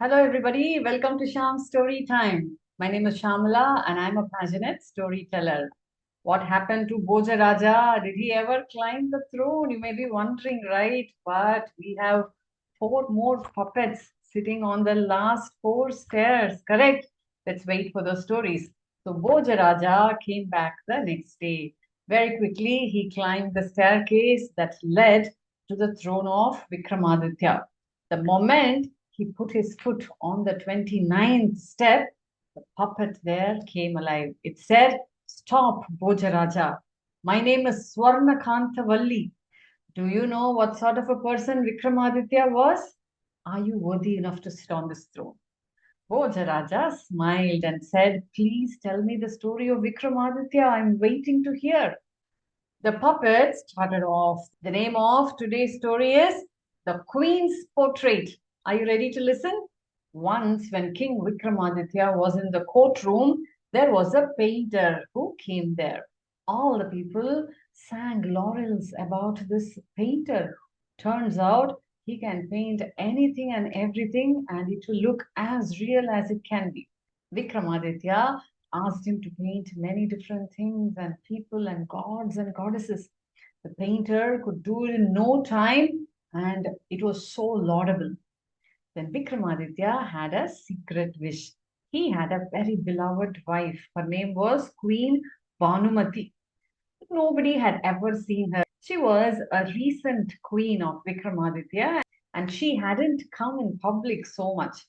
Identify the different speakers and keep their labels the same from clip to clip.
Speaker 1: Hello, everybody. Welcome to Shyam's Storytime. My name is Shyamala, and I'm a passionate storyteller. What happened to Bhojaraja? Did he ever climb the throne? You may be wondering, right? But we have four more puppets sitting on the last four stairs. Correct? Let's wait for the stories. So Bhojaraja came back the next day. Very quickly, he climbed the staircase that led to the throne of Vikramaditya. The moment he put his foot on the 29th step, the puppet there came alive. It said, "Stop, Bhojaraja. My name is Swarnakantavalli. Do you know what sort of a person Vikramaditya was? Are you worthy enough to sit on this throne?" Bhojaraja smiled and said, "Please tell me the story of Vikramaditya. I'm waiting to hear." The puppet started off. The name of today's story is The Queen's Portrait. Are you ready to listen? Once, when King Vikramaditya was in the courtroom, there was a painter who came there. All the people sang laurels about this painter. Turns out he can paint anything and everything, and it will look as real as it can be. Vikramaditya asked him to paint many different things and people and gods and goddesses. The painter could do it in no time, and it was so laudable. Then Vikramaditya had a secret wish. He had a very beloved wife. Her name was Queen Banumathi. Nobody had ever seen her. She was a recent queen of Vikramaditya, and she hadn't come in public so much.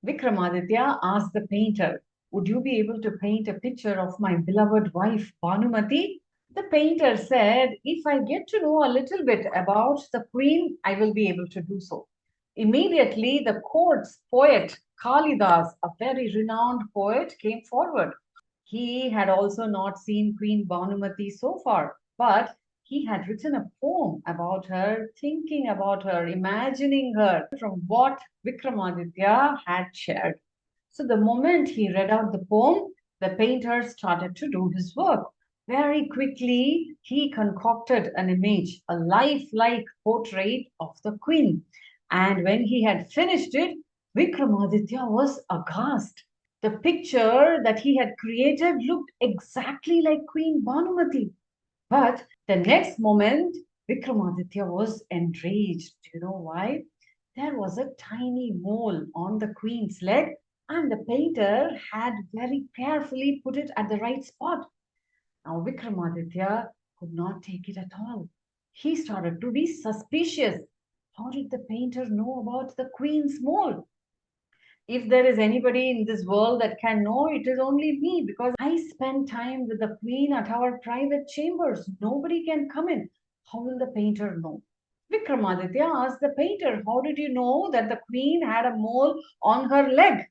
Speaker 1: Vikramaditya asked the painter, "Would you be able to paint a picture of my beloved wife, Banumati?" The painter said, "If I get to know a little bit about the queen, I will be able to do so." Immediately, the court's poet, Kalidas, a very renowned poet, came forward. He had also not seen Queen Banumati so far, but he had written a poem about her, thinking about her, imagining her from what Vikramaditya had shared. So the moment he read out the poem, the painter started to do his work. Very quickly, he concocted an image, a lifelike portrait of the queen. And when he had finished it, Vikramaditya was aghast. The picture that he had created looked exactly like Queen Banumati. But the next moment, Vikramaditya was enraged. Do you know why? There was a tiny mole on the queen's leg, and the painter had very carefully put it at the right spot. Now, Vikramaditya could not take it at all. He started to be suspicious. How did the painter know about the queen's mole? If there is anybody in this world that can know, it is only me, because I spend time with the queen at our private chambers. Nobody can come in. How will the painter know? Vikramaditya asked the painter, "How did you know that the queen had a mole on her leg?"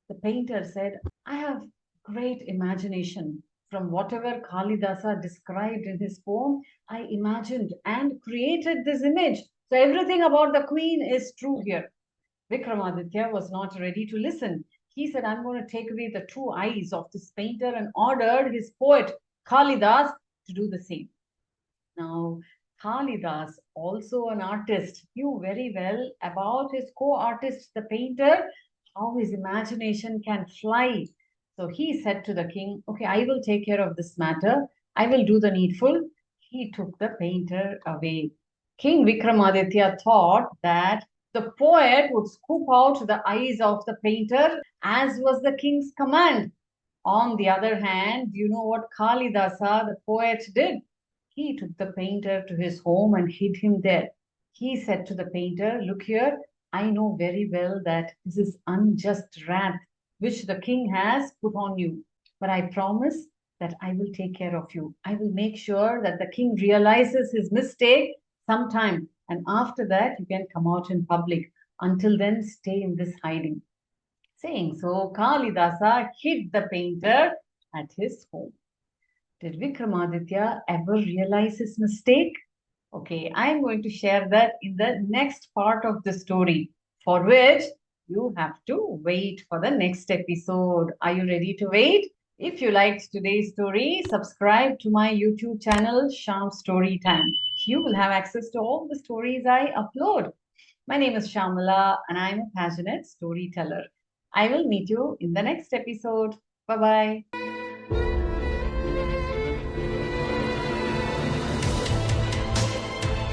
Speaker 1: The painter said, "I have great imagination. From whatever Kalidasa described in his poem, I imagined and created this image. So everything about the queen is true here." Vikramaditya was not ready to listen. He said, "I'm going to take away the two eyes of this painter," and ordered his poet Kalidas to do the same. Now, Kalidas, also an artist, knew very well about his co-artist, the painter, how his imagination can fly. So he said to the king, "Okay, I will take care of this matter. I will do the needful." He took the painter away. King Vikramaditya thought that the poet would scoop out the eyes of the painter, as was the king's command. On the other hand, you know what Kalidasa, the poet, did? He took the painter to his home and hid him there. He said to the painter, "Look here, I know very well that this is unjust wrath which the king has put on you. But I promise that I will take care of you. I will make sure that the king realizes his mistake sometime. And after that, you can come out in public. Until then, stay in this hiding." Saying so, Kalidasa hid the painter at his home. Did Vikramaditya ever realize his mistake? Okay, I'm going to share that in the next part of the story, for which you have to wait for the next episode. Are you ready to wait? If you liked today's story, subscribe to my YouTube channel, Shyam's Storytime. You will have access to all the stories I upload. My name is Shyamala and I'm a passionate storyteller. I will meet you in the next episode. Bye bye.